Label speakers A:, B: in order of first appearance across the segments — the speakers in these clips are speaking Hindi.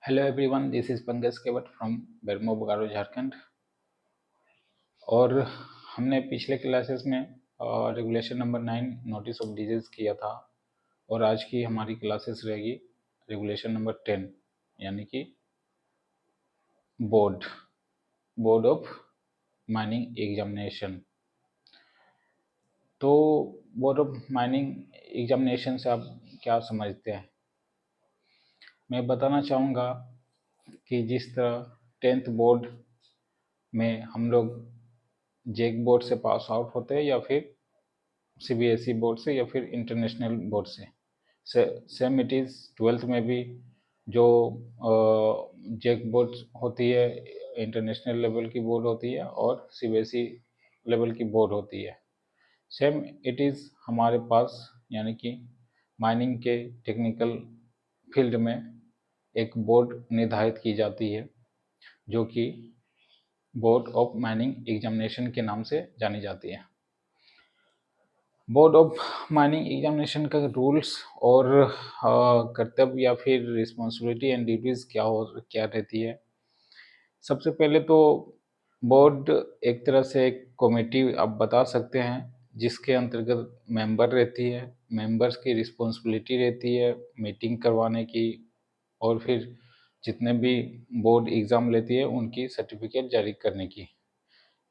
A: Hello everyone, this is Pankaj Kewat from Bermo Bokaro Jharkhand. और हमने पिछले क्लासेस में regulation number 9 notice of disease किया था। और आज की हमारी क्लासेस रहेगी रेगुलेशन नंबर 10 यानी कि बोर्ड ऑफ माइनिंग एग्जामिनेशन। तो बोर्ड ऑफ माइनिंग एग्जामिनेशन से आप क्या समझते हैं? मैं बताना चाहूँगा कि जिस तरह 10th बोर्ड में हम लोग जेक बोर्ड से पास आउट होते हैं या फिर सीबीएसई बोर्ड से या फिर इंटरनेशनल बोर्ड से, सेम इट इज़ 12th में भी जो जेक बोर्ड होती है, इंटरनेशनल लेवल की बोर्ड होती है और सीबीएसई लेवल की बोर्ड होती है। सेम इट इज़ हमारे पास, यानी कि माइनिंग के टेक्निकल फील्ड में एक बोर्ड निर्धारित की जाती है जो कि बोर्ड ऑफ माइनिंग एग्जामिनेशन के नाम से जानी जाती है। बोर्ड ऑफ माइनिंग एग्जामिनेशन का रूल्स और कर्तव्य या फिर रिस्पॉन्सिबिलिटी एंड ड्यूटीज़ क्या रहती है। सबसे पहले तो बोर्ड एक तरह से एक कमेटी आप बता सकते हैं जिसके अंतर्गत मेंबर रहती है। मेंबर्स की रिस्पॉन्सिबिलिटी रहती है मीटिंग करवाने की और फिर जितने भी बोर्ड एग्ज़ाम लेती है उनकी सर्टिफिकेट जारी करने की।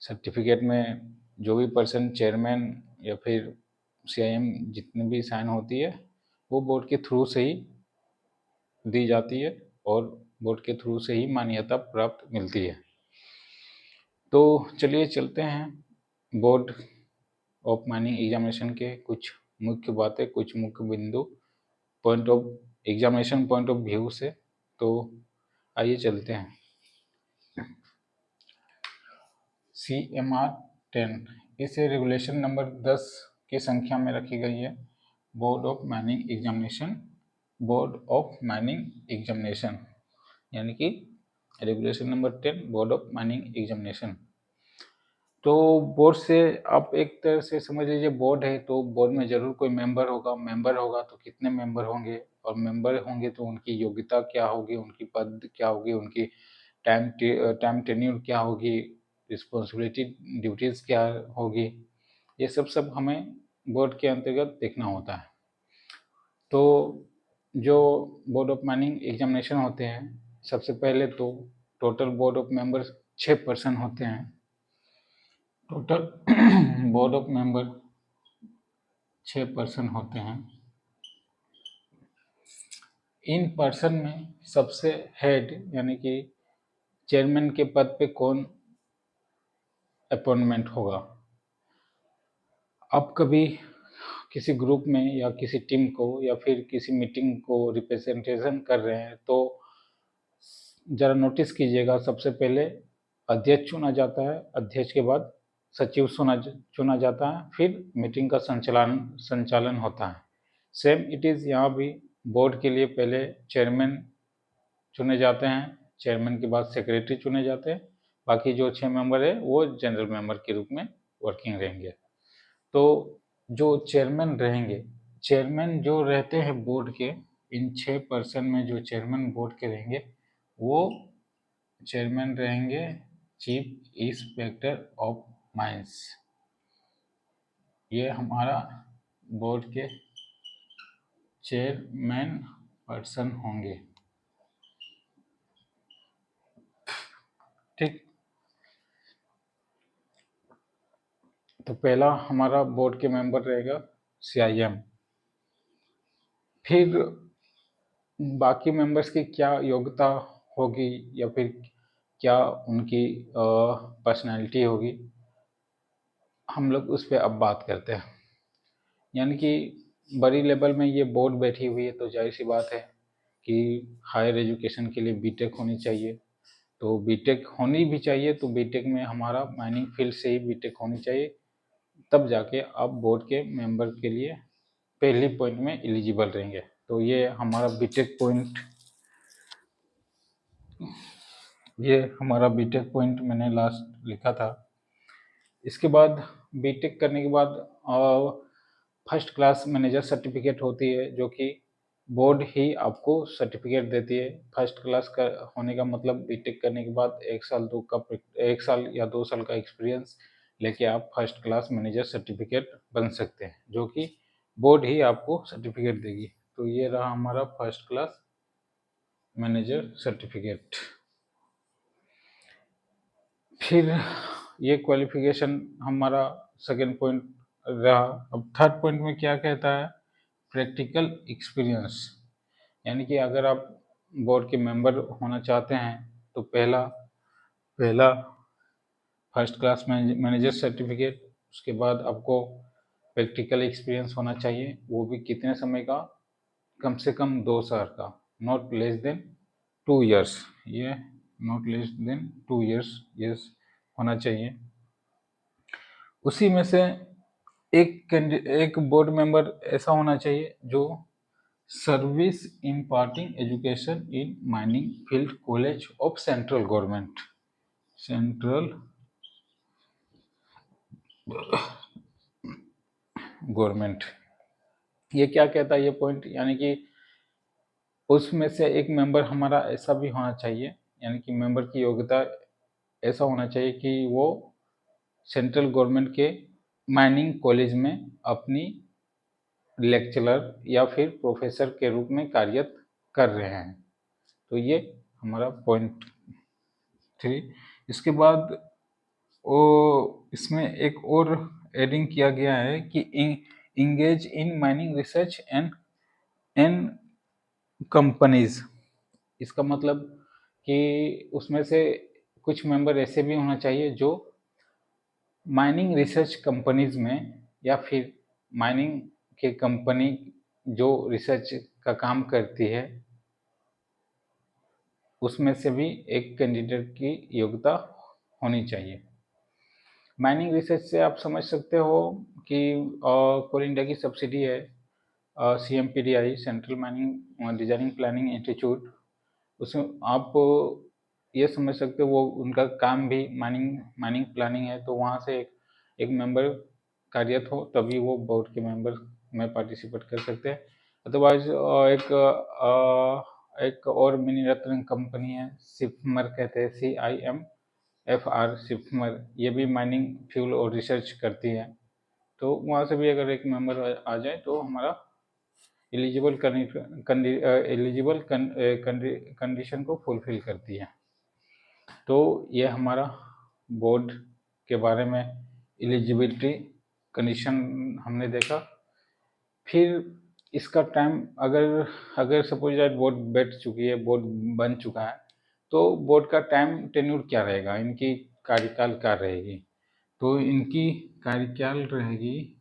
A: सर्टिफिकेट में जो भी पर्सन चेयरमैन या फिर सीआईएम जितनी भी साइन होती है वो बोर्ड के थ्रू से ही दी जाती है और बोर्ड के थ्रू से ही मान्यता प्राप्त मिलती है। तो चलिए चलते हैं बोर्ड ऑफ माइनिंग एग्जामिनेशन के कुछ मुख्य बातें, कुछ मुख्य बिंदु point of examination point of view से। तो आइए चलते हैं। CMR 10 इसे रेगुलेशन नंबर 10 की संख्या में रखी गई है। बोर्ड ऑफ माइनिंग एग्जामिनेशन यानी कि regulation number 10 board of mining examination. तो बोर्ड से आप एक तरह से समझ लीजिए, बोर्ड है तो बोर्ड में जरूर कोई मेंबर होगा तो कितने मेंबर होंगे, और मेंबर होंगे तो उनकी योग्यता क्या होगी, उनकी पद क्या होगी, उनकी टाइम टेन्यूर क्या होगी, रिस्पॉन्सिबिलिटी ड्यूटीज़ क्या होगी, ये सब हमें बोर्ड के अंतर्गत देखना होता है। तो जो बोर्ड ऑफ माइनिंग एग्जामिनेशन होते हैं, सबसे पहले तो total board of members 6 person होते हैं। Total board of member 6 person होते हैं। इन पर्सन में सबसे हेड यानी कि चेयरमैन के पद पे कौन अपॉइंटमेंट होगा। अब कभी किसी ग्रुप में या किसी टीम को या फिर किसी मीटिंग को रिप्रेजेंटेशन कर रहे हैं तो ज़रा नोटिस कीजिएगा, सबसे पहले अध्यक्ष चुना जाता है, अध्यक्ष के बाद सचिव चुना जाता है, फिर मीटिंग का संचालन होता है। सेम इट इज़ यहाँ भी बोर्ड के लिए पहले चेयरमैन चुने जाते हैं, चेयरमैन के बाद सेक्रेटरी चुने जाते हैं, बाकी जो 6 मेंबर है वो जनरल मेंबर के रूप में वर्किंग रहेंगे। तो जो चेयरमैन जो रहते हैं बोर्ड के, इन 6 पर्सन में जो चेयरमैन बोर्ड के रहेंगे वो चेयरमैन रहेंगे चीफ इंस्पेक्टर ऑफ माइंस। ये हमारा बोर्ड के चेयरमैन पर्सन होंगे, ठीक। तो पहला हमारा बोर्ड के मेंबर रहेगा सीआईएम। फिर बाकी मेंबर्स की क्या योग्यता होगी या फिर क्या उनकी पर्सनालिटी होगी, हम लोग उस पर अब बात करते हैं। यानी कि बड़ी लेवल में ये बोर्ड बैठी हुई है तो जाहिर सी बात है कि हायर एजुकेशन के लिए बीटेक होनी चाहिए। तो बीटेक होनी भी चाहिए, तो बीटेक में हमारा माइनिंग फील्ड से ही बीटेक होनी चाहिए, तब जाके आप बोर्ड के मेंबर के लिए पहली पॉइंट में एलिजिबल रहेंगे। तो ये हमारा बीटेक पॉइंट मैंने लास्ट लिखा था। इसके बाद बीटेक करने के बाद फर्स्ट क्लास मैनेजर सर्टिफिकेट होती है जो कि बोर्ड ही आपको सर्टिफिकेट देती है। फर्स्ट क्लास का होने का मतलब बीटेक करने के बाद 1 साल या 2 साल का एक्सपीरियंस लेके आप फर्स्ट क्लास मैनेजर सर्टिफिकेट बन सकते हैं, जो कि बोर्ड ही आपको सर्टिफिकेट देगी। तो ये रहा हमारा फर्स्ट क्लास मैनेजर सर्टिफिकेट। फिर ये क्वालिफिकेशन हमारा सेकेंड पॉइंट रहा। अब थर्ड पॉइंट में क्या कहता है, प्रैक्टिकल एक्सपीरियंस। यानी कि अगर आप बोर्ड के मेंबर होना चाहते हैं तो पहला फर्स्ट क्लास मैनेजर सर्टिफिकेट, उसके बाद आपको प्रैक्टिकल एक्सपीरियंस होना चाहिए, वो भी कितने समय का, कम से कम 2 साल का, नॉट लेस देन 2 ईयर्स, ये not less than 2 years yes होना चाहिए। उसी में से एक बोर्ड मेंबर ऐसा होना चाहिए जो service imparting education in mining field college of central government, central government. ये क्या कहता है ये पॉइंट, यानी कि उसमें से एक मेंबर हमारा ऐसा भी होना चाहिए, यानी कि मेंबर की योग्यता ऐसा होना चाहिए कि वो सेंट्रल गवर्नमेंट के माइनिंग कॉलेज में अपनी लेक्चरर या फिर प्रोफेसर के रूप में कार्यरत कर रहे हैं। तो ये हमारा पॉइंट 3। इसके बाद वो इसमें एक और एडिंग किया गया है कि engage in mining research and companies. इसका मतलब कि उसमें से कुछ मेंबर ऐसे भी होना चाहिए जो माइनिंग रिसर्च कंपनीज में या फिर माइनिंग के कंपनी जो रिसर्च का काम करती है उसमें से भी एक कैंडिडेट की योग्यता होनी चाहिए। माइनिंग रिसर्च से आप समझ सकते हो कि कोल इंडिया की सब्सिडी है CMPDI, central mining designing planning institute. उसमें आप ये समझ सकते हो वो उनका काम भी माइनिंग प्लानिंग है, तो वहाँ से एक मेंबर कार्यरत हो तभी वो बोर्ड के मेंबर में पार्टिसिपेट कर सकते हैं। अदरवाइज एक और मिनी रत्न कंपनी है, सिपमर कहते हैं, CIMFR सिपमर, ये भी माइनिंग फ्यूल और रिसर्च करती है। तो वहाँ से भी अगर एक मेंबर आ जाए तो हमारा एलिजिबल कंडीशन को फुलफिल करती है। तो ये हमारा बोर्ड के बारे में एलिजिबिलिटी कंडीशन हमने देखा। फिर इसका टाइम अगर सपोज दैट बोर्ड बैठ चुकी है, बोर्ड बन चुका है, तो बोर्ड का टाइम टेन्यूर क्या रहेगा, इनकी कार्यकाल क्या रहेगी। तो इनकी कार्यकाल रहेगी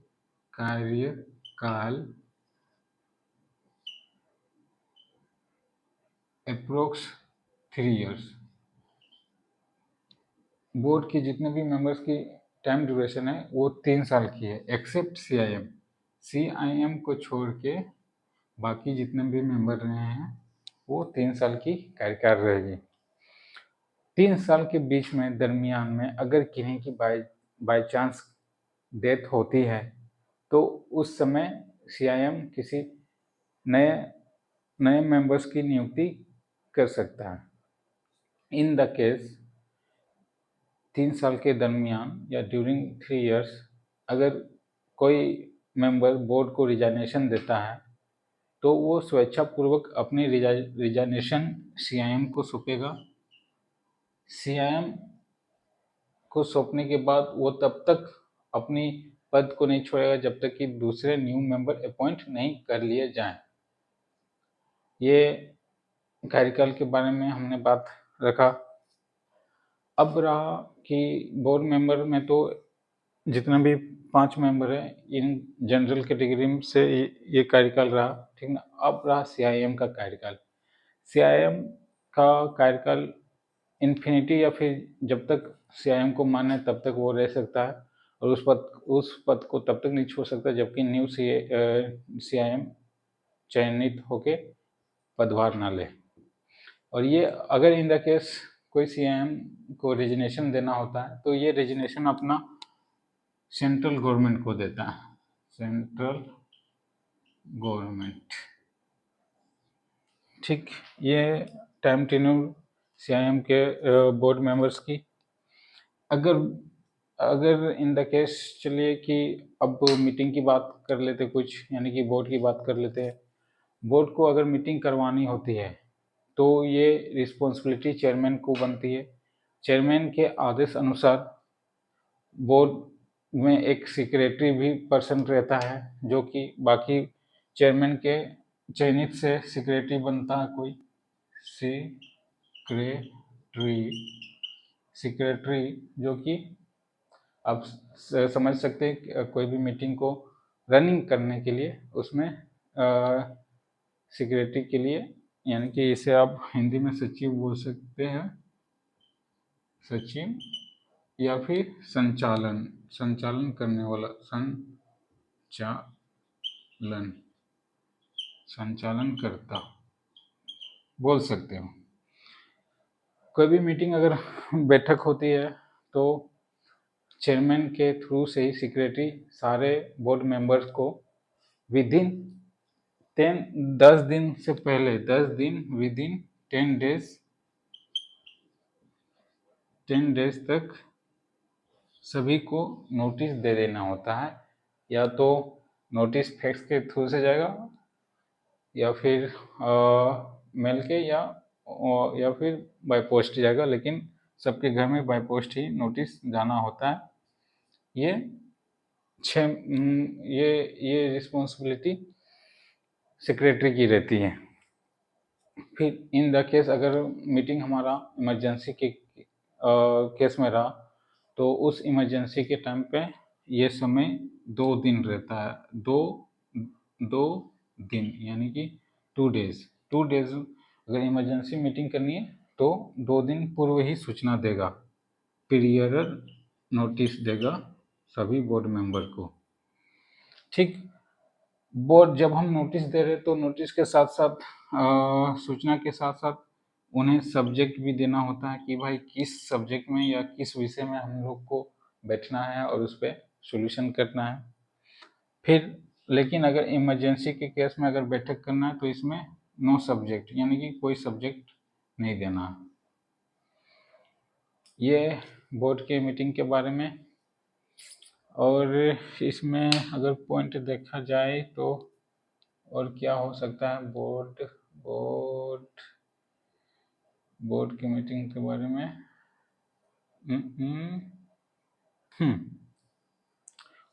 A: अप्रोक्स 3 इयर्स। बोर्ड के जितने भी मेंबर्स की टाइम ड्यूरेशन है वो 3 साल की है, एक्सेप्ट CIM को छोड़ के बाकी जितने भी मेंबर रहे हैं वो 3 साल की कार्यकाल रहेगी। 3 साल के बीच में दरमियान में अगर किन्हीं की बाय चांस डेथ होती है तो उस समय CIM किसी नए नए मेंबर्स की नियुक्ति कर सकता है। इन द केस 3 साल के दरमियान या ड्यूरिंग 3 इयर्स अगर कोई मेंबर बोर्ड को रिजाइनेशन देता है तो वो स्वेच्छापूर्वक अपनी रिजाइनेशन CIM को सौंपेगा। CIM को सौंपने के बाद वो तब तक अपनी पद को नहीं छोड़ेगा जब तक कि दूसरे न्यू मेंबर अपॉइंट नहीं कर लिए जाएं। ये कार्यकाल के बारे में हमने बात रखा। अब रहा कि बोर्ड मेंबर में तो जितने भी 5 मेंबर हैं इन जनरल कैटेगरी से ये कार्यकाल रहा, ठीक ना। अब रहा CIM का कार्यकाल। CIM का कार्यकाल इन्फिनिटी या फिर जब तक CIM को माने तब तक वो रह सकता है और उस पद को तब तक नहीं छोड़ सकता जबकि न्यू CIM चयनित होके पदभार ना ले। और ये अगर इन द केस कोई CIM को रेजिग्नेशन देना होता है तो ये रेजिग्नेशन अपना सेंट्रल गवर्नमेंट को देता है, सेंट्रल गवर्नमेंट। ठीक, ये टाइम टेन्योर CIM के बोर्ड मेंबर्स की। अगर अगर इन द केस चलिए कि अब मीटिंग की बात कर लेते कुछ, यानी कि बोर्ड की बात कर लेते हैं। बोर्ड को अगर मीटिंग करवानी होती है तो ये रिस्पॉन्सिबिलिटी चेयरमैन को बनती है। चेयरमैन के आदेश अनुसार बोर्ड में एक सेक्रेटरी भी पर्सन रहता है, जो कि बाकी चेयरमैन के चयनित से सेक्रेटरी बनता है कोई सेक्रेटरी जो कि आप समझ सकते हैं कि कोई भी मीटिंग को रनिंग करने के लिए उसमें सेक्रेटरी के लिए, यानी कि इसे आप हिंदी में सचिव बोल सकते हैं, सचिव या फिर संचालन करने वाला, संचालन करता बोल सकते हो। कोई भी मीटिंग अगर बैठक होती है तो चेयरमैन के थ्रू से ही सेक्रेटरी सारे बोर्ड मेंबर्स को विदिन 10 दिन से पहले, 10 दिन विदिन 10 डेज तक सभी को नोटिस दे देना होता है। या तो नोटिस फैक्स के थ्रू से जाएगा या फिर मेल के या फिर बाय पोस्ट जाएगा, लेकिन सबके घर में बाय पोस्ट ही नोटिस जाना होता है। ये ये रिस्पॉन्सिबिलिटी सेक्रेटरी की रहती है। फिर इन द केस अगर मीटिंग हमारा इमरजेंसी के केस में रहा तो उस इमरजेंसी के टाइम पे ये समय 2 दिन रहता है, दो दिन यानी कि 2 डेज। अगर इमरजेंसी मीटिंग करनी है तो 2 दिन पूर्व ही सूचना देगा, पीरियड नोटिस देगा सभी बोर्ड मेंबर को। ठीक, बोर्ड जब हम नोटिस दे रहे तो नोटिस के साथ साथ सूचना के साथ साथ उन्हें सब्जेक्ट भी देना होता है कि भाई किस सब्जेक्ट में या किस विषय में हम लोग को बैठना है और उस पर सॉल्यूशन करना है। फिर लेकिन अगर इमरजेंसी के केस में अगर बैठक करना है तो इसमें नो सब्जेक्ट, यानी कि कोई सब्जेक्ट नहीं देना। ये बोर्ड के मीटिंग के बारे में। और इसमें अगर पॉइंट देखा जाए तो और क्या हो सकता है बोर्ड की मीटिंग के बारे में।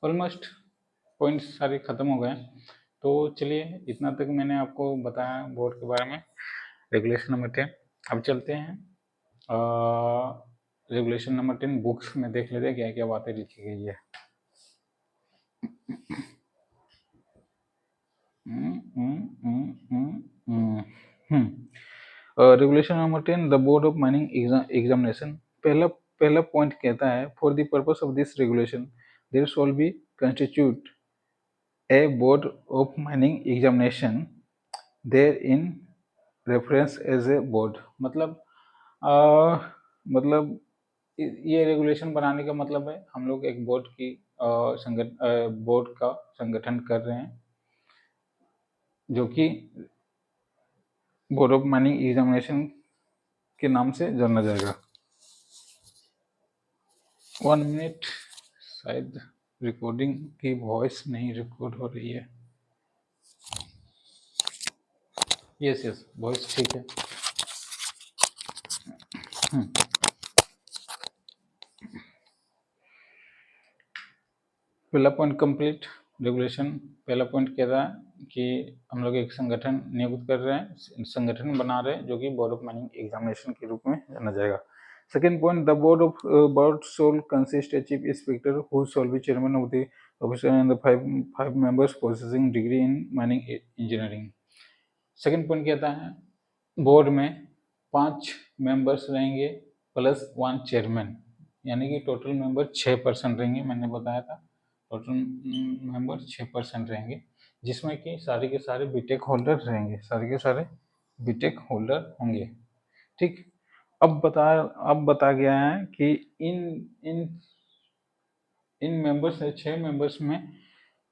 A: ऑलमोस्ट पॉइंट्स सारे ख़त्म हो गए। तो चलिए, इतना तक मैंने आपको बताया बोर्ड के बारे में, रेगुलेशन नंबर 10। अब चलते हैं रेगुलेशन नंबर 10 बुक्स में देख लेते हैं क्या क्या बातें लिखी गई है। Regulation number 10 the board of mining examination. पहला पॉइंट कहता है for the purpose of this regulation there shall be constitute a board of mining examination there in reference as a board. मतलब ये रेगुलेशन बनाने का मतलब है हम लोग एक बोर्ड की बोर्ड का संगठन कर रहे हैं जो कि बोर्ड ऑफ माइनिंग एग्जामिनेशन के नाम से जाना जाएगा। 1 मिनट, शायद रिकॉर्डिंग की वॉइस नहीं रिकॉर्ड हो रही है। यस वॉइस ठीक है। पहला पॉइंट कंप्लीट। रेगुलेशन पहला पॉइंट कह रहा है कि हम लोग एक संगठन नियुक्त कर रहे हैं, संगठन बना रहे हैं जो कि बोर्ड ऑफ माइनिंग एग्जामिनेशन के रूप में जाना जाएगा। Second point the board shell consist a chief inspector who shall be chairman of the officer and the five members possessing degree in mining engineering. Second point कहता है बोर्ड में 5 मेंबर्स रहेंगे प्लस 1 चेयरमैन, यानी कि टोटल मेंबर 6 पर्सन रहेंगे। मैंने बताया था टोटल मेंबर 6% रहेंगे, जिसमें कि सारे के सारे बीटेक होल्डर रहेंगे, सारे के सारे बीटेक होल्डर होंगे। ठीक, अब बता गया है कि इन मेंबर्स 6 मेंबर्स में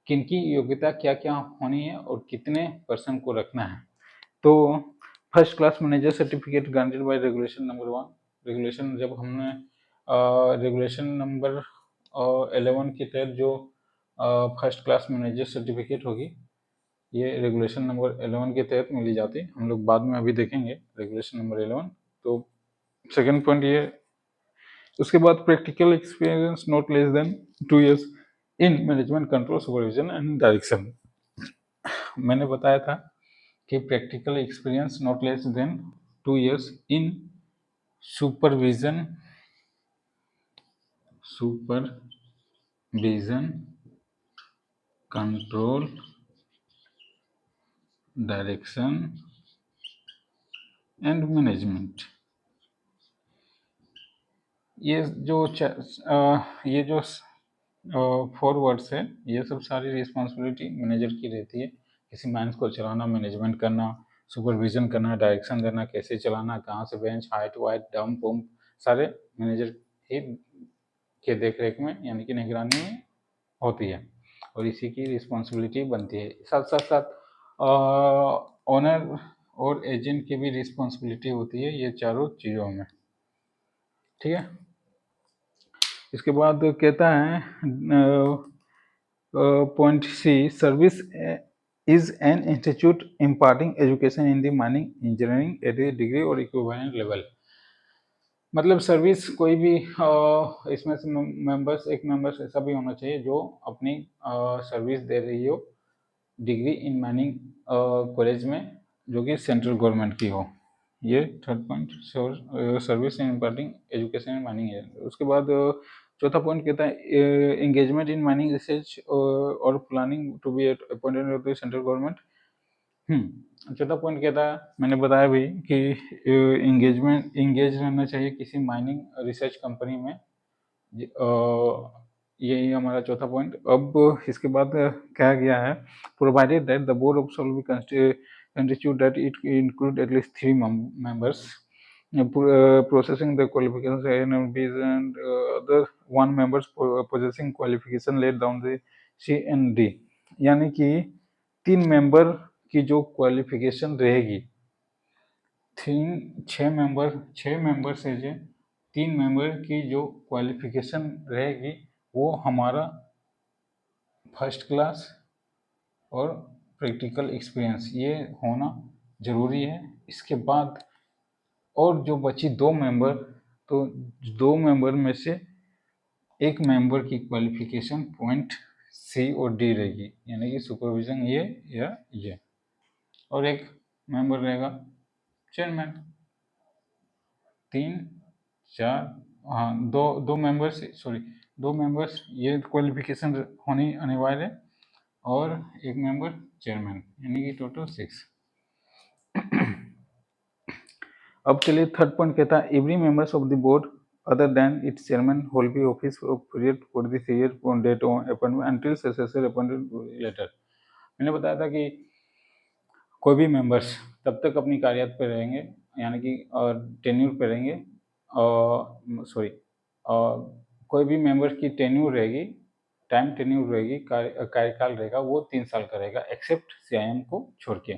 A: किनकी योग्यता क्या क्या होनी है और कितने पर्सन को रखना है। तो first class manager certificate granted by regulation number 1। Regulation जब हमने रेगुलेशन नंबर 11 के तहत जो फर्स्ट क्लास मैनेजर सर्टिफिकेट होगी, ये रेगुलेशन नंबर 11 के तहत मिली जाती है। हम लोग बाद में अभी देखेंगे रेगुलेशन नंबर 11। तो सेकंड पॉइंट ये। उसके बाद practical experience not less than 2 years in management control supervision and direction. मैंने बताया था कि practical experience not less than 2 years in supervision control direction and management. ये जो 4 वर्ड्स है, ये सब सारी रिस्पॉन्सिबिलिटी मैनेजर की रहती है। किसी माइंस को चलाना, मैनेजमेंट करना, सुपरविजन करना, डायरेक्शन देना, कैसे चलाना, कहाँ से bench, height white, dump pump, सारे मैनेजर ही के देख रेख में यानी कि निगरानी में होती है और इसी की रिस्पॉन्सिबिलिटी बनती है। साथ साथ ओनर और एजेंट की भी रिस्पॉन्सिबिलिटी होती है ये चारों चीज़ों में। ठीक है। इसके बाद कहता है point C, service is an institute imparting education in the mining engineering at the degree और इक्विवेलेंट लेवल। मतलब सर्विस कोई भी इसमें से एक मेंबर्स ऐसा भी होना चाहिए जो अपनी सर्विस दे रही हो डिग्री इन माइनिंग कॉलेज में, जो कि सेंट्रल गवर्नमेंट की हो। ये third point, service in imparting education in mining है। उसके बाद चौथा पॉइंट कहता है एंगेजमेंट इन माइनिंग रिसर्च और planning to be appointed of the central government. चौथा पॉइंट कहता है, मैंने बताया भी कि एंगेज रहना चाहिए किसी माइनिंग रिसर्च कंपनी में। यही हमारा चौथा पॉइंट। अब इसके बाद कहा गया है provided that the board of shall be constitute that it include at least 3 members possessing the qualifications ANMBs and other 1 members possessing qualification laid down the C and D। यानी कि 3 मेंबर की जो क्वालिफिकेशन रहेगी, 6 मेंबर से जो 3 मेंबर की जो क्वालिफिकेशन रहेगी वो हमारा फर्स्ट क्लास और प्रैक्टिकल एक्सपीरियंस ये होना ज़रूरी है। इसके बाद और जो बची 2 मेंबर, तो 2 मेंबर में से एक मेंबर की क्वालिफिकेशन पॉइंट सी और डी रहेगी, यानी कि सुपरविजन ये या ये, और एक मेंबर रहेगा चेयरमैन। 3 4 हाँ, दो मेंबर्स ये क्वालिफिकेशन होनी अनिवार्य है और एक मेंबर चेयरमैन, यानी कि टोटल 6। अब चलिए थर्ड पॉइंट कहता है every members of the board other than its chairman hold be office period for this year on date on appointment until successor appointed later. मैंने बताया था कि कोई भी मेंबर्स तब तक अपनी कार्यरत पे रहेंगे, यानी कि टेन्यूर पे रहेंगे, कोई भी मेंबर की टेन्यूर रहेगी, टाइम टेन्यूर रहेगी, कार्यकाल रहेगा वो 3 साल का रहेगा, एक्सेप्ट सीआईएम को छोड़ के।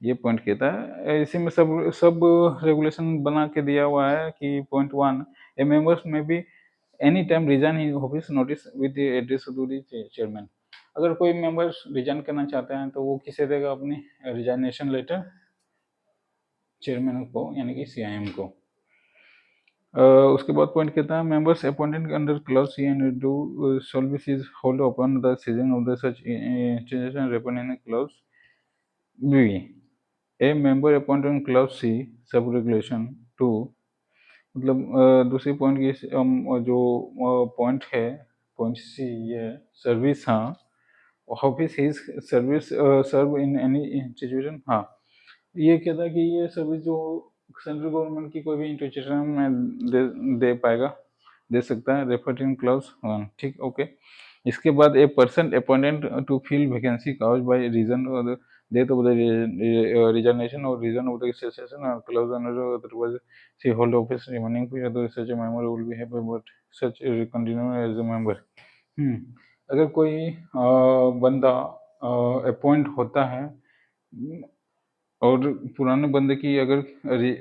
A: ये पॉइंट कहता है। इसी में सब रेगुलेशन बना के दिया हुआ है कि point 1 A members may be any time resign in office notice with address to the chairman. अगर कोई मेंबर्स रिजाइन करना चाहते हैं तो वो किसे देगा अपनी रिजाइनेशन लेटर? चेयरमैन को, यानी कि सीआईएम को। उसके बाद पॉइंट कहता है members appointed under clause C and do services hold upon the season of the such institution referred in clause B. A member appointed in clause C sub regulation 2, मतलब दूसरी पॉइंट की जो पॉइंट है, पॉइंट सी ये सर्विस, हाँ office his service serve in any institution. हाँ, ये कहता है कि ये सर्विस जो सेंट्रल गवर्नमेंट की कोई भी इंस्टीट्यूशन में दे पाएगा, दे सकता है, रेफर्ड इन क्लॉज 1। ठीक, ओके। इसके बाद a person appointed to fill vacancy caused by reason of death of the resignation और रीजन ऑफ द सेसेशन और clause otherwise C hold office remaining period such a member will be happy but such continue as a member. अगर कोई बंदा अपॉइंट होता है और पुराने बंदे की अगर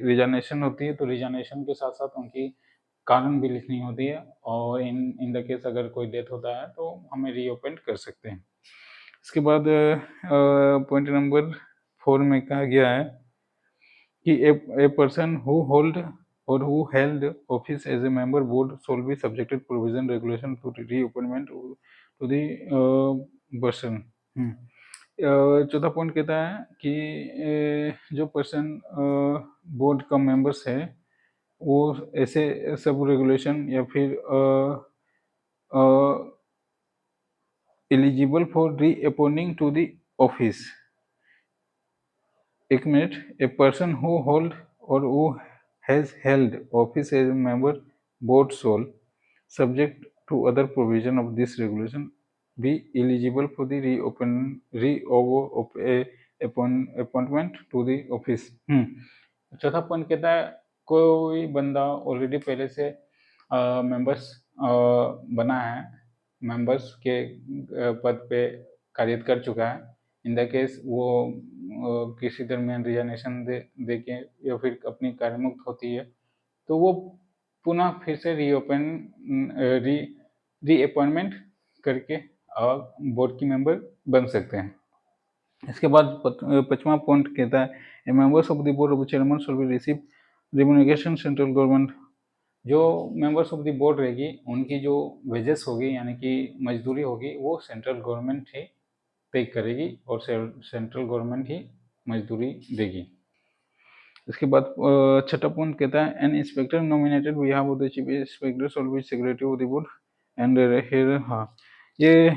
A: रिजाइनेशन होती है तो रिजाइनेशन के साथ साथ उनकी कारण भी लिखनी होती है, और इन द केस अगर कोई डेथ होता है तो हमें रीअपॉइंट कर सकते हैं। इसके बाद पॉइंट नंबर 4 में कहा गया है कि ए पर्सन हु होल्ड और who held office as a member board shall be subjected provision regulation to reappointment to the person. चौथा पॉइंट कहता है कि जो पर्सन बोर्ड का मेंबर्स है वो ऐसे सब रेगुलेशन या फिर eligible for reappointing to the office. एक मिनट, ए पर्सन हु होल्ड और who has held office as a member board sole subject to other provision of this regulation be eligible for the appointment to the office. चौथा पॉइंट कहता है कोई बंदा ऑलरेडी पहले से मेंबर्स बना है, मेंबर्स के पद पे कार्यरत कर चुका है। इन द केस वो किसी दरमियान रिजाइनेशन दे के या फिर अपनी कार्यमुक्त होती है तो वो पुनः फिर से रीअपॉइंटमेंट करके बोर्ड की मेंबर बन सकते हैं। इसके बाद 5वां पॉइंट कहता है a members of the board of chairman shall be receive remuneration central government. जो मेंबर्स ऑफ द बोर्ड रहेगी उनकी जो वेजेस होगी यानी कि मजदूरी होगी वो सेंट्रल गवर्नमेंट ही पे करेगी और सेंट्रल गवर्नमेंट ही मजदूरी देगी। इसके बाद छठा पॉइंट कहता है an inspector nominated behalf of the chief inspector shall be secretary of the board and here. हाँ, ये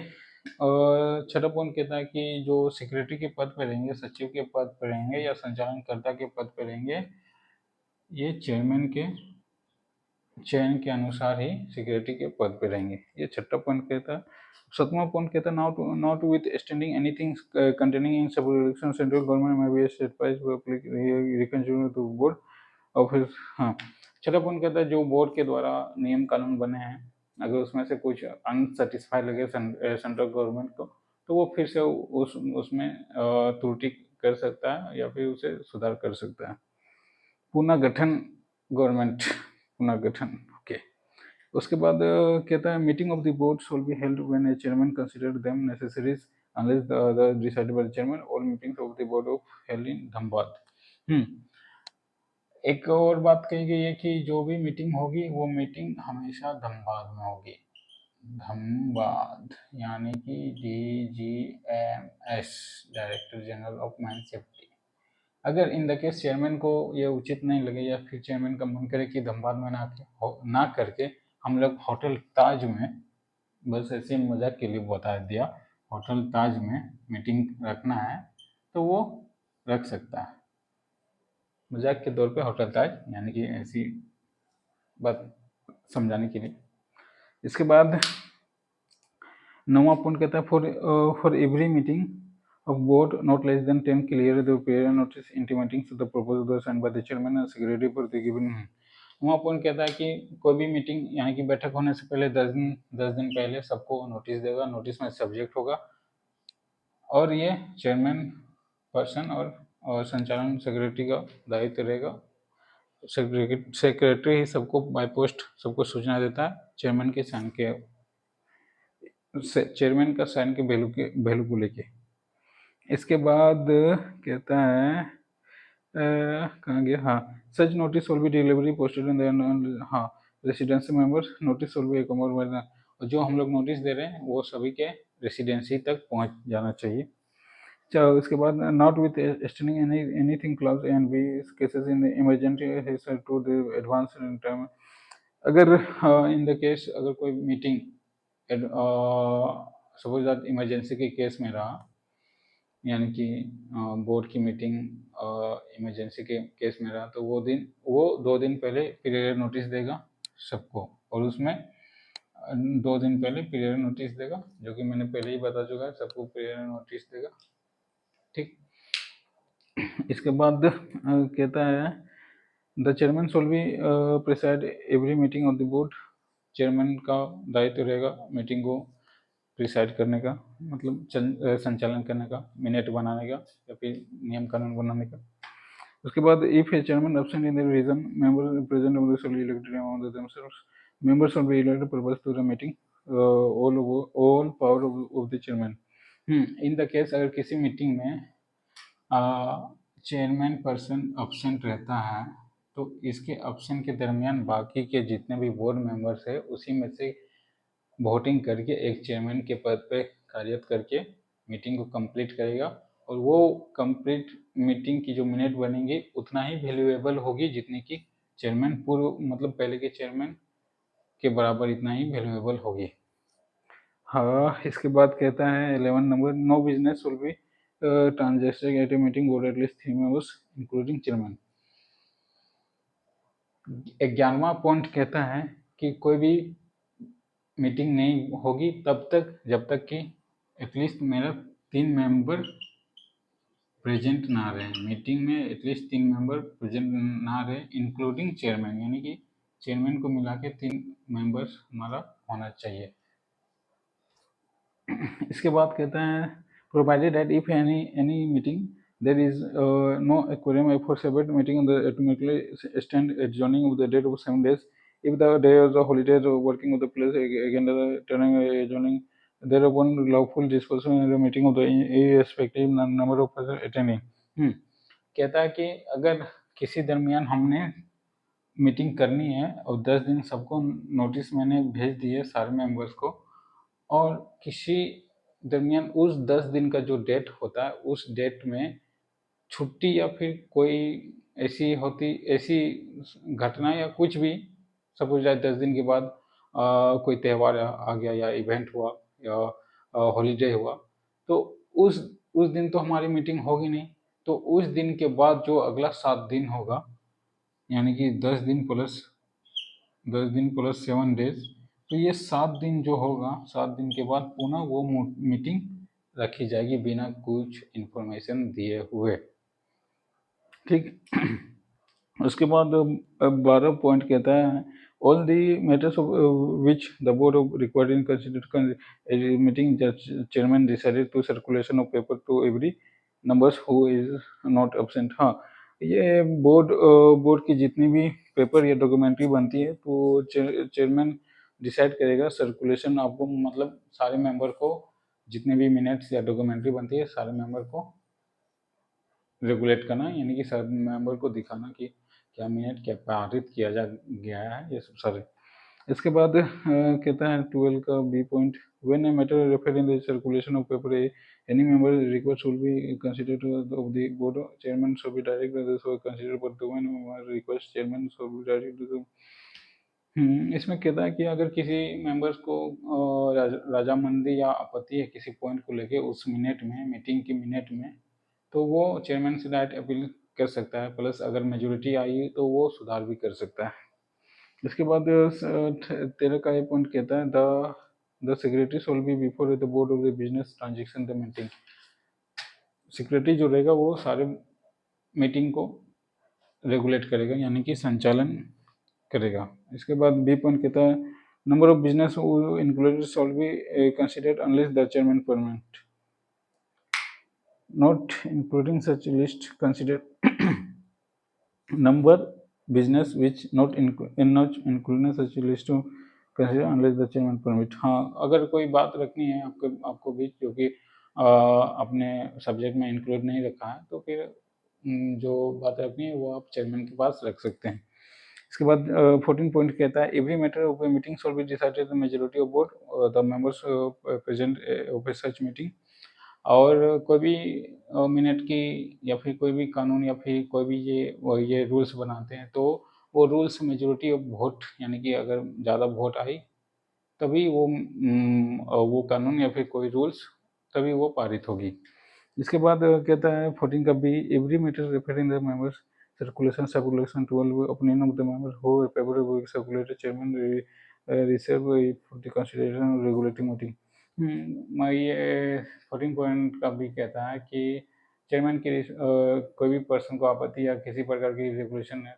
A: छठा पॉइंट कहता है कि जो सेक्रेटरी के पद पर रहेंगे, सचिव के पद पर रहेंगे या संचालनकर्ता के पद पर रहेंगे, ये चेयरमैन के चयन के अनुसार ही सेक्रेटरी के पद पे रहेंगे। ये छठा पॉइंट कहता है। 7वां पॉइंट कहता है not with extending anything containing in sub regulation central government may be certified public reconsider to board office. हाँ, छठा पॉइंट कहता है जो बोर्ड के द्वारा नियम कानून बने हैं अगर उसमें से कुछ अनसेटिस्फाइड लगे सेंट्रल गवर्नमेंट को तो वो फिर से उसमें त्रुटि कर सकता है या फिर उसे सुधार कर सकता है। पुनर्गठन गवर्नमेंट पुनर्गठन। ओके, उसके बाद कहता है meeting of the board shall be held when A chairman consider them necessaries unless the other decided by the chairman. All meetings of the board of held in Dhanbad. एक और बात कही गई है कि जो भी मीटिंग होगी वो मीटिंग हमेशा धनबाद में होगी। धनबाद यानी कि DGMS director general of mine safety. अगर इन द केस चेयरमैन को ये उचित नहीं लगे या फिर चेयरमैन का मन करे कि धनबाद में ना करके हम लोग होटल ताज में, बस ऐसे मजाक के लिए बता दिया, होटल ताज में मीटिंग रखना है तो वो रख सकता है, मजाक के तौर पे होटल ताज, यानी कि ऐसी बात समझाने के लिए। इसके बाद 9वां पॉइंट कहता है for every meeting of board not less than 10 clear the prior notice intimating to the proposal signed by the chairman and secretary for the given। वहाँ पॉइंट कहता है कि कोई भी मीटिंग यानी कि बैठक होने से पहले 10 दिन पहले सबको नोटिस देगा, नोटिस में सब्जेक्ट होगा और ये चेयरमैन पर्सन और संचालन सेक्रेटरी का दायित्व रहेगा। सेक्रेटरी ही सबको बाय पोस्ट सबको सूचना देता है चेयरमैन के साइन के, चेयरमैन का साइन के वैल्यू को लेके। इसके बाद कहता है कहाँ गया, हाँ, such notice will be delivery posted in हाँ residency members notice will be accommodated. और जो हम लोग नोटिस दे रहे हैं वो सभी के रेसिडेंसी तक पहुंच जाना चाहिए। चलो, इसके बाद not with extending anything clause and be cases in emergency to the advance in time. अगर इन द केस अगर कोई मीटिंग सपोज दैट इमरजेंसी के केस में रहा, यानी कि बोर्ड की मीटिंग इमरजेंसी के केस में रहा तो वो 2 दिन पहले पीरियड नोटिस देगा सबको, और उसमें 2 दिन पहले पीरियड नोटिस देगा, जो कि मैंने पहले ही बता चुका है, सबको पीरियड नोटिस देगा। ठीक, इसके बाद कहता है the chairman shall B preside every meeting of the board. Chairman का दायित्व रहेगा मीटिंग को प्रिसाइड करने का, मतलब संचालन करने का, मिनट बनाने का या फिर नियम कानून बनाने का।
B: उसके बाद if a chairman absent in the region member present of the solely elected among themselves members should be elected purpose to the meeting all power of the chairman. In the case अगर किसी मीटिंग में चेयरमैन पर्सन एब्सेंट रहता है तो इसके ऑप्शन के दरमियान बाकी के जितने भी बोर्ड मेंबर्स है उसी में से वोटिंग करके एक चेयरमैन के पद पे कार्यरत करके मीटिंग को कंप्लीट करेगा और वो कंप्लीट मीटिंग की जो मिनट बनेंगी उतना ही वैल्यूएबल होगी जितनी कि चेयरमैन पूर्व मतलब पहले के चेयरमैन के बराबर इतना ही वैल्यूएबल होगी। हाँ, इसके बाद कहता है 11 number no business will be transacted at a meeting board at least 3 members including chairman. 11वां पॉइंट कहता है कि कोई भी मीटिंग नहीं होगी तब तक जब तक कि एटलीस्ट मेरा 3 मेंबर प्रेजेंट ना रहे। मीटिंग में एटलीस्ट 3 मेंबर प्रेजेंट ना रहे इंक्लूडिंग चेयरमैन, यानी कि चेयरमैन को मिला के 3 मेंबर्स हमारा होना चाहिए। इसके बाद कहते हैं provided that if any meeting there is no quorum for separate meeting on the automatically stand adjourning of the date of 7 days if the day of the holiday or working of the place again the turning adjourning there upon lawful disposition in the meeting of the irrespective number of person attending। कहता है कि अगर किसी दरमियान हमने मीटिंग करनी है और 10 दिन सबको नोटिस मैंने भेज दिए सारे मेंबर्स को और किसी दरमियान उस 10 दिन का जो डेट होता है उस डेट में छुट्टी या फिर कोई ऐसी घटना या कुछ भी सपोज जाए 10 दिन के बाद कोई त्यौहार आ गया या इवेंट हुआ या हॉलीडे हुआ तो उस दिन तो हमारी मीटिंग होगी नहीं। तो उस दिन के बाद जो अगला 7 दिन होगा यानी कि 10 दिन प्लस 7 डेज तो ये 7 दिन जो होगा 7 दिन के बाद पुनः वो मीटिंग रखी जाएगी बिना कुछ इन्फॉर्मेशन दिए हुए। ठीक। उसके बाद 12 पॉइंट कहता है all the matters of which the board of required in consider meeting chairman decided to circulation of paper to every numbers who is not absent. हाँ, ये बोर्ड की जितनी भी पेपर या डॉक्यूमेंट्री बनती है तो चेयरमैन डिसाइड करेगा सर्कुलेशन आपको मतलब सारे मेंबर को जितने भी मिनट्स या डॉक्यूमेंट्री बनती है सारे मेंबर को रेगुलेट करना यानी कि सब मेंबर को दिखाना कि क्या मिनट क्या पारित किया गया है ये सब सारे। इसके बाद कहता है 12 का B point when a matter refer in the circulation of paper any member request will be considered of the board chairman should be direct so consider but when request chairman should be direct. इसमें कहता है कि अगर किसी मेंबर्स को राजामंदी या आपत्ति है किसी पॉइंट को लेके उस मिनट में मीटिंग की मिनट में तो वो चेयरमैन से डायरेक्ट अपील कर सकता है प्लस अगर मेजोरिटी आई तो वो सुधार भी कर सकता है। इसके बाद 13 का ये पॉइंट कहता है the secretary shawl B before the board of the business transaction the meeting. Secretary जो रहेगा वो सारे मीटिंग को रेगुलेट करेगा यानी कि संचालन करेगा। इसके बाद बी पॉइंट कहता है number of business included shawl be considered unless the chairman permit not including such list consider number business which not including such list to consider unless the chairman permit। हाँ, अगर कोई बात रखनी है आपको भी जो कि अपने सब्जेक्ट में इंक्लूड नहीं रखा है तो फिर जो बात रखनी है वो आप चेयरमैन के पास रख सकते हैं। इसके बाद 14 पॉइंट कहता है every matter of a meeting shawl be decided the majority of board the members present of A such meeting. और कोई भी मिनट की या फिर कोई भी कानून या फिर कोई भी ये रूल्स बनाते हैं तो वो रूल्स मेजॉरिटी ऑफ वोट यानी कि अगर ज़्यादा वोट आई तभी वो कानून या फिर कोई रूल्स तभी वो पारित होगी। इसके बाद कहता है 14 का B every matter referring the members circulation 12 opinion of the member who paper circulated chairman reserve for the consideration regulating meeting. ये 14 पॉइंट का भी कहता है कि चेयरमैन की कोई भी पर्सन को आपत्ति या किसी प्रकार की रेगुलेशन है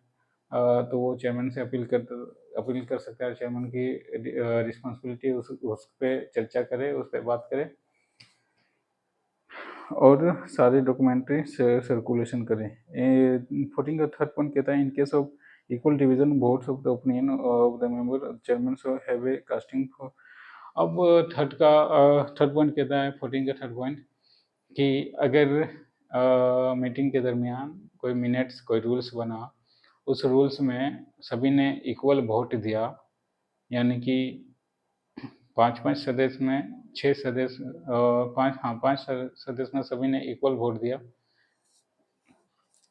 B: तो वो चेयरमैन से अपील कर सकता है। चेयरमैन की रिस्पॉन्सिबिलिटी उस पर चर्चा करे उस पर बात करे और सारे डॉक्यूमेंट्री सर्कुलेशन करें। 14 का थर्ड पॉइंट कहता है in case of equal division votes of the opinion of the member chairman so have a casting for. अब थर्ड पॉइंट कहता है 14 का थर्ड पॉइंट कि अगर मीटिंग के दरमियान कोई मिनट्स कोई रूल्स बना, उस रूल्स में सभी ने इक्वल वोट दिया, यानी कि 5 सदस्य में 6 सदस्य 5 सदस्य में सभी ने इक्वल वोट दिया।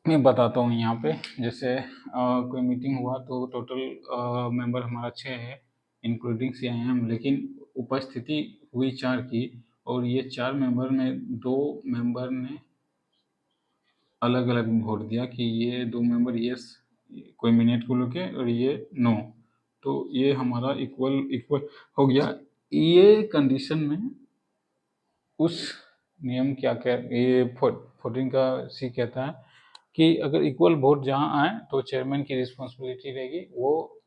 B: मैं बताता हूँ यहाँ पे, जैसे कोई मीटिंग हुआ तो टोटल मेंबर हमारा 6 है इंक्लूडिंग CIM, लेकिन उपस्थिति हुई 4 की, और ये 4 मेंबर में 2 मेंबर ने अलग अलग वोट दिया कि ये 2 मेंबर यस कोई मिनट को लेके और ये नो, तो ये हमारा इक्वल हो गया। ये कंडीशन में उस नियम क्या ये 14 का C कहता है कि अगर इक्वल वोट जहाँ आए तो चेयरमैन की रिस्पॉन्सिबिलिटी रहेगी, वो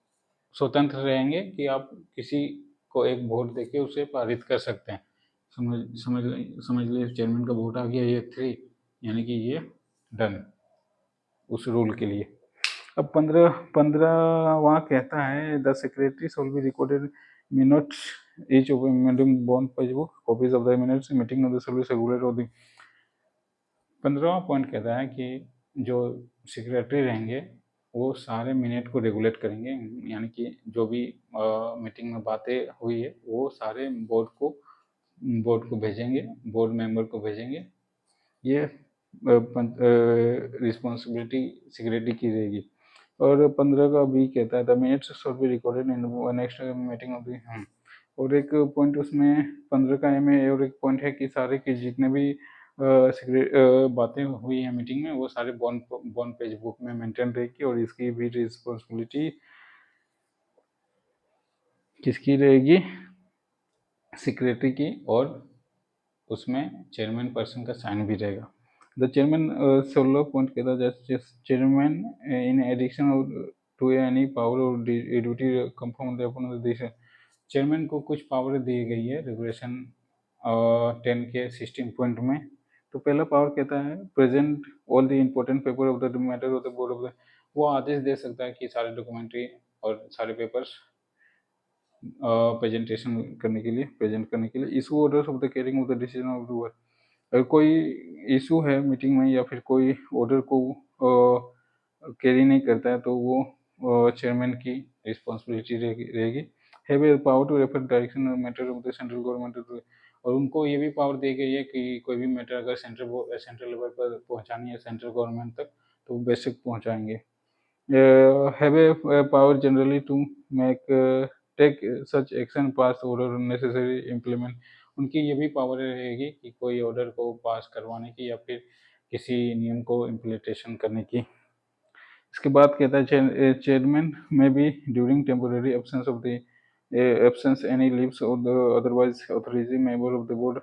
B: स्वतंत्र रहेंगे कि आप किसी को एक वोट देके उसे पारित कर सकते हैं। समझ लीजिए चेयरमैन का वोट आ गया ये 3, यानी कि ये डन उस रूल के लिए। अब 15वां कहता है the secretary shawl be recorded minutes each of meeting bond page book copies of the minutes meeting of the service regular of the। 15वां पॉइंट कहता है कि जो सेक्रेटरी रहेंगे वो सारे मिनट को रेगुलेट करेंगे, यानी कि जो भी मीटिंग में बातें हुई है वो सारे बोर्ड को भेजेंगे, बोर्ड मेंबर को भेजेंगे। ये रिस्पॉन्सिबिलिटी सेक्रेटरी की रहेगी। और 15 का B कहता है the minutes should be recorded in next meeting of the. और एक पॉइंट उसमें 15 का A में और एक पॉइंट है कि सारे के जितने भी बातें हुई हैं मीटिंग में वो सारे बॉन्ड पेज बुक में मेंटेन रहेगी, और इसकी भी रिस्पॉन्सिबिलिटी किसकी रहेगी, सेक्रेटरी की, और उसमें चेयरमैन पर्सन का साइन भी रहेगा। द चेयरमैन 16 पॉइंट कहता है chairman in addition to any power और ड्यूटी कंफर्म चेयरमैन को कुछ पावर दी गई है रेगुलेशन 10 के 16 पॉइंट में। तो पहला पावर कहता है present all the important paper of the matter of the board of the. वो आदेश दे सकता है कि सारे डॉक्यूमेंट्री और सारे पेपर्स प्रेजेंट करने के लिए issue order of the carrying of the decision of the work. अगर कोई इशू है मीटिंग में या फिर कोई ऑर्डर को कैरी नहीं करता है तो वो चेयरमैन की रिस्पॉन्सिबिलिटी रहेगी। Have a power to refer direction matter of the central government. और उनको ये भी पावर दी गई है कि कोई भी मैटर अगर सेंट्रल लेवल पर पहुंचानी है सेंट्रल गवर्नमेंट तक तो वो बेशक पहुंचाएंगे। Have a power generally to make take such action pass order necessary implement. उनकी ये भी पावर रहेगी कि कोई ऑर्डर को पास करवाने की या फिर किसी नियम को इम्प्लीमेंटेशन करने की। इसके बाद कहता है chairman may be during temporary absence of the absence any leaves और otherwise authorising member of the board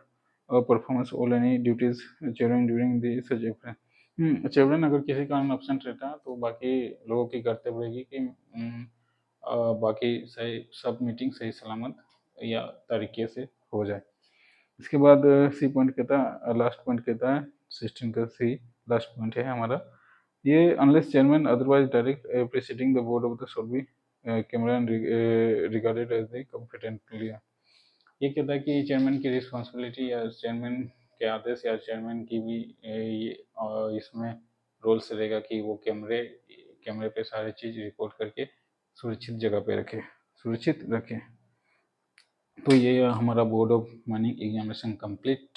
B: performance all any duties chairman during the such absence. Chairman अगर किसी कारण एब्सेंट रहता है तो बाकी लोगों की कर्तव्य रहेगी कि बाकी सही सब मीटिंग सही सलामत या तरीके से हो जाए। इसके बाद C पॉइंट कहता है लास्ट पॉइंट कहता है 16 का C लास्ट पॉइंट है हमारा। ये unless chairman otherwise direct presiding the board of the shall be camera regarded as the competently. ये कहता है कि चेयरमैन की रिस्पॉन्सिबिलिटी या चेयरमैन के आदेश या चेयरमैन की भी इसमें रोल्स रहेगा कि वो कैमरे पे सारी चीज़ रिकॉर्ड करके सुरक्षित जगह पे सुरक्षित रखें। तो ये हमारा board of mining examination complete.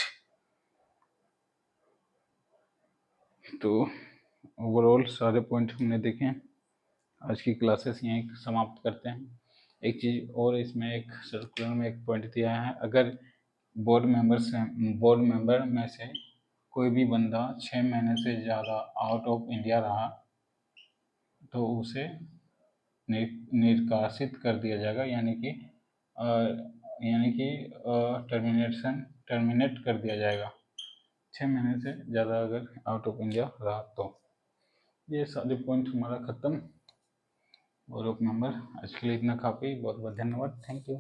B: तो ओवरऑल सारे पॉइंट हमने देखे हैं। आज की क्लासेस यहीं समाप्त करते हैं। एक चीज़ और इसमें एक सर्कुलर में एक पॉइंट दिया है, अगर बोर्ड मेंबर में से कोई भी बंदा 6 महीने से ज़्यादा आउट ऑफ इंडिया रहा तो उसे निष्कासित कर दिया जाएगा, यानी कि टर्मिनेट कर दिया जाएगा 6 महीने से ज़्यादा अगर आउट ऑफ इंडिया रहा तो। ये सारे पॉइंट हमारा ख़त्म। और मेंबर आज के लिए इतना काफ़ी। बहुत बहुत धन्यवाद। Thank you.